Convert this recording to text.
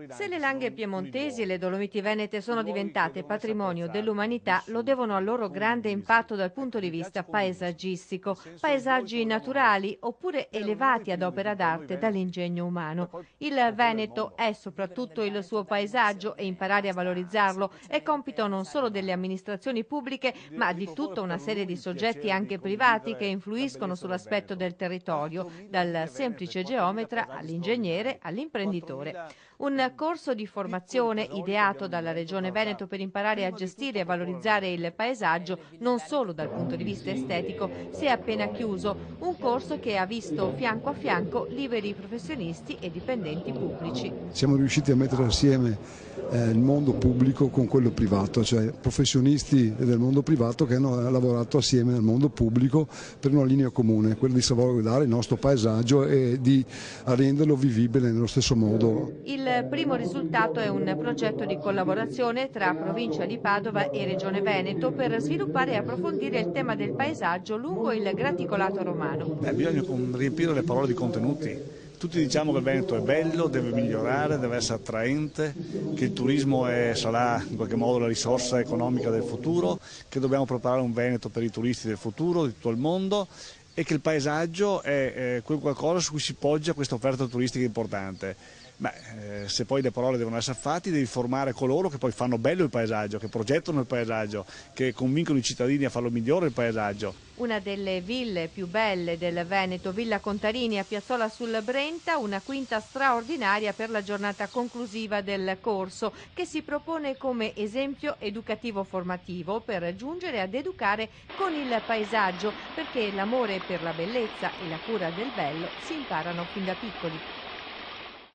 Se le Langhe piemontesi e le Dolomiti venete sono diventate patrimonio dell'umanità, lo devono al loro grande impatto dal punto di vista paesaggistico, paesaggi naturali oppure elevati ad opera d'arte dall'ingegno umano. Il Veneto è soprattutto il suo paesaggio e imparare a valorizzarlo è compito non solo delle amministrazioni pubbliche, ma di tutta una serie di soggetti anche privati che influiscono sull'aspetto del territorio, dal semplice geometra all'ingegnere all'imprenditore. Un corso di formazione ideato dalla Regione Veneto per imparare a gestire e valorizzare il paesaggio non solo dal punto di vista estetico si è appena chiuso, un corso che ha visto fianco a fianco liberi professionisti e dipendenti pubblici. Siamo riusciti a mettere assieme il mondo pubblico con quello privato, cioè professionisti del mondo privato che hanno lavorato assieme al mondo pubblico per una linea comune, quella di salvaguardare il nostro paesaggio e di renderlo vivibile nello stesso modo. Il primo risultato è un progetto di collaborazione tra Provincia di Padova e Regione Veneto per sviluppare e approfondire il tema del paesaggio lungo il Graticolato romano. Bisogna riempire le parole di contenuti. Tutti diciamo che il Veneto è bello, deve migliorare, deve essere attraente, che il turismo sarà in qualche modo la risorsa economica del futuro, che dobbiamo preparare un Veneto per i turisti del futuro, di tutto il mondo, e che il paesaggio è qualcosa su cui si poggia questa offerta turistica importante. Se poi le parole devono essere fatte, devi formare coloro che poi fanno bello il paesaggio, che progettano il paesaggio, che convincono i cittadini a farlo migliore il paesaggio. Una delle ville più belle del Veneto, Villa Contarini a Piazzola sul Brenta, una quinta straordinaria per la giornata conclusiva del corso che si propone come esempio educativo formativo per giungere ad educare con il paesaggio, perché l'amore per la bellezza e la cura del bello si imparano fin da piccoli.